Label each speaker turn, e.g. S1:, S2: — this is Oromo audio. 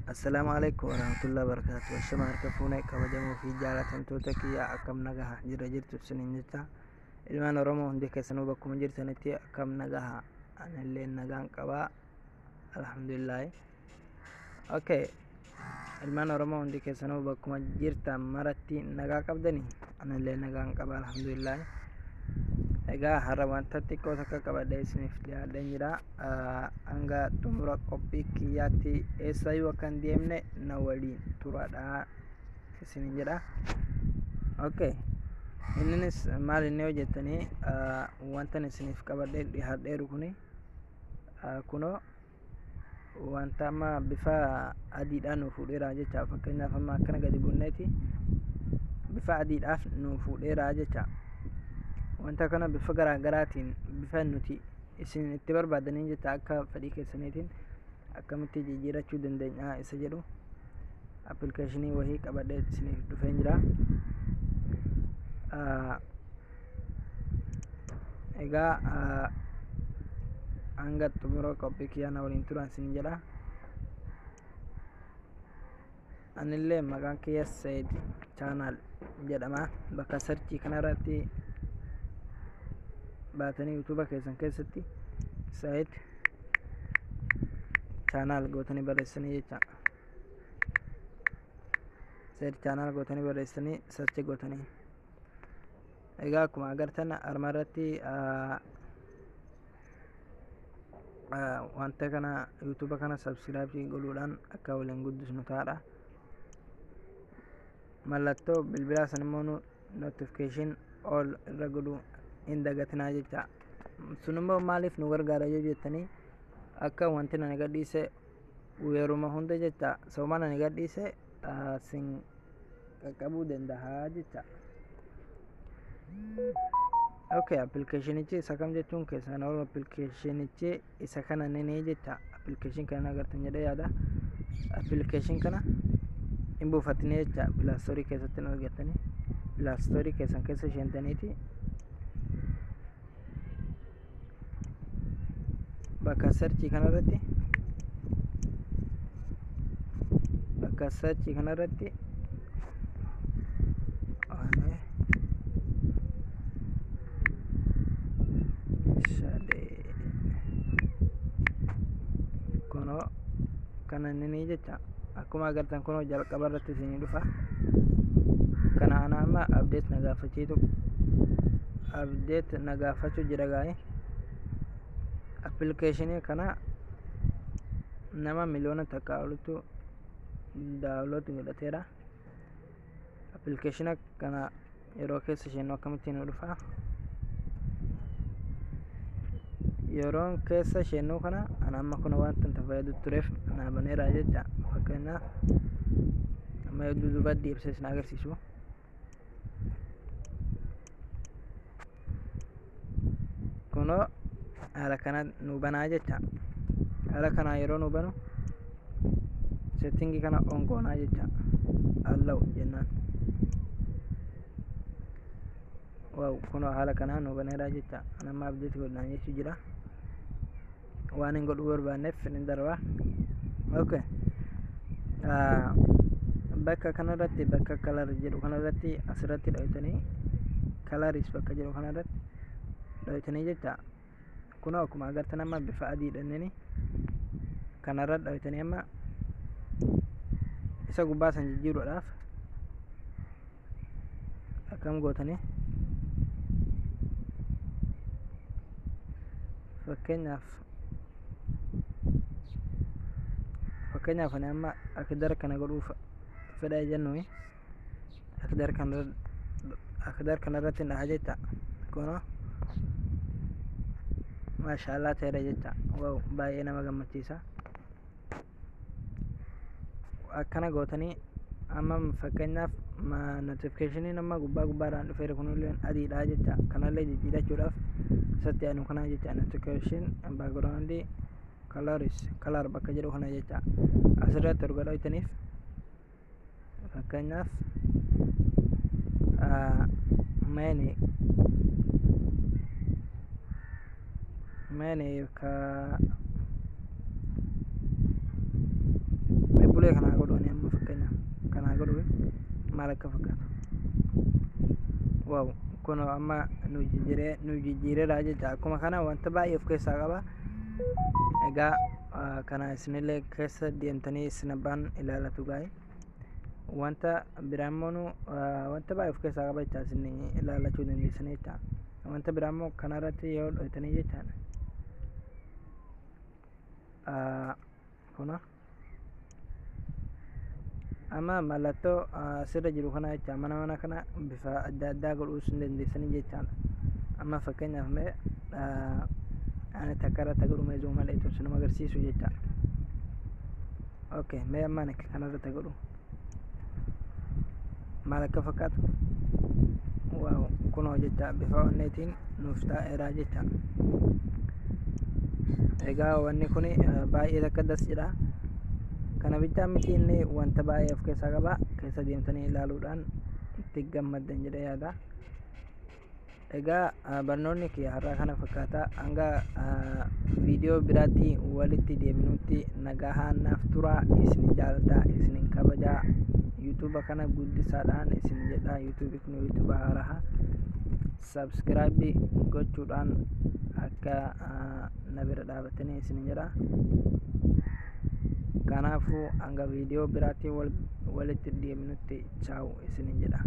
S1: Assalamualaikum warahmatullahi wabarakatuh. Shama harka fuunee kabajamoo fi jaalatamtoota kiyya akkam nagaha jira jirtu isiniin jecha. Ilmaan Oromoo hundi keessanuu bakkuma jirtanitti akkam nagaha. Anillee nagaan qabaa. Alhamdulillah. Okay. Ilmaan Oromoo hundi keessanuu bakkuma jirtan maratti nagaa qabdanii. Anillee nagaan qabaa. Alhamdulillah. Egaa har'a wanta xiqqoo takka qabadhee isiniif dhiyaadheen jira. Hanga xumura qophii kiyyaatti eessayyuu akka hin deemne na waliin turadhaa isiniin jedha. Okay. Inninis maal inni hojjettanii wanta isiniif qabadhee dhiyaadheeru kuni kunoo wanta amma bifa adiidhaan nu fuudheeraa jecha. Fakkeenyaaf amma akkana gadi bunneeti bifa adiidhaaf nu fuudheeraa jecha. Wanta kana bifa garaagaraatiin bifa nuti isin itti barbaadaniin jecha akka fedhii keessaniitiin akkamitti jijjiirachuu dandeenya isa jedhu appilikeeshinii wahii qabadhee isiniif dhufeen jira. Egaa hanga xumura qophii kiyyaa na waliin turan isiniin jedha. Anillee maqaan kiyya Said Channel jedhama. Bakka sarchii kanarratti baatanii YouTube keessan keessatti Said Channel gootanii barreessanii jecha. Said Channel gootanii barreessanii sarchi gootanii. Egaa akkuma agartan armarratti wanta kana YouTube kana subscribe godhuudhaan akka waliin guddisnu taadha. Mallattoo bilbilaa san immoo notification all irra godhuu hin dagatinaa jecha. Sun immoo maaliif nu gargaara yoo jettanii akka wanti ani gadhiise yeruma hunda jecha sababa ani gadhiise sin qaqqabuu danda'a jecha. Okay, appilikeeshinichi isa kam jechuun keessan ol appilikeeshinichi isa kana nini jecha. Appilikeeshin kana agartan jedhee yaada. Appilikeeshin kana hin buufatanii jecha pilaastorii keessatti nu argatanii pilaastorii keessan keessa isheentaniiti bakka sarchii kanarratti kunoo kana nini jecha. Akkuma agartan kunoo jalqaba irratti isinii dhufa. Kana ana amma update na gaafachuu jira gaa'e. Appilikeeshinii kana nama miliyoona takka olutu daawunlood godhateera. Appilikeeshina kana yeroo keessa isheen akkamitti nu dhufa. Yeroon keessa isheenuu kana ana amma kun wanta itti fayyadu tureef na baneera jecha. Fakkeenyaaf amma yoo duuba deebisee isin agarsiisu. Kunoo haala kana nu banaa jecha. Haala kana yeroo nu banu settingii kana on goonaa jecha. Allow jennaan. Wow, kunoo haala kana nu baneera jecha. Nama update godhan jechuu jira. Waan hin godhuu barbaanneef hin darba. Okay. Bakka kanarratti bakka color jedhu kanarratti asirratti dho'itanii coloris bakka jedhu kanarratti dho'itanii jecha. Kunoo akkuma agartan amma bifa adiidhaan kanarra dho'itanii amma isa gubbaa san jijjiiruudhaaf akkam gootanii fakkeenyaaf ani amma akdar kana godhuuf fedha jennu akdar kanarratti dhaha jecha. Kunoo maashaallah ta'eera jecha. Wow, baay'ee nama gammachiisa. Akkana gootanii amma fakkeenyaaf notificationii nama gubbaadhaan dhufeera kunillee adiidha jecha. Kanallee jijjiirachuudhaaf isatti aanu kana jecha. Notification background color bakka jedhu kana jecha. Asirratti erga dho'itaniif fakkeenyaaf isinillee kanaa godhuuni amma fakkeenya kanaa godhu maal akka fakkaatu. Waaw kun amma nu jijjiireedha jecha akkuma kana wanta baay'ee of keessaa qaba. Egaa kana isinillee keessa deemtanii isin abbaan ilaalatu gaa'e wanta biraammoo wanta baay'ee of keessaa qaba jecha isin ilaalachuu dandeessanii jecha wanta biraammoo kanarratti yoo dhoytanii jechaadha. Kuna amma mallattoo asirra jiru kana jecha mana kana bifa adda addaa godhuus hin dandeessanii jechaadha. Amma fakkeenyaaf mee ani takka irratti godhu mee zoom malee tun sinuma agarsiisu jecha. Okay, mee amma ani kanarratti godhu maal akka fakkaatu. Waaw kunoo jecha bifa onneetiin nuuf taa'eera jecha. Egaa wanni kun baay'ee takka dasjedha. Kana bichaa miti inni wanta baay'ee of keessaa qaba. Keessa deemtanii ilaaluudhaan itti gammaddan jedhee yaada. Egaa barnoonni kiyya har'aa kana fakkaata. Hanga viidiyoo biraatti walitti deebinutti nagaa naaf turaa. Isin jaalladha, isin kabajaa. YouTube kana guddisaadhaan isin jedha. YouTube kun YouTube haaraa. Subscribe gochuudhaan akka na bira dhaabatanii isin jedha. Kanaafuu hanga viidiyoo biraatti walitti deebinutti ciao isin jedha.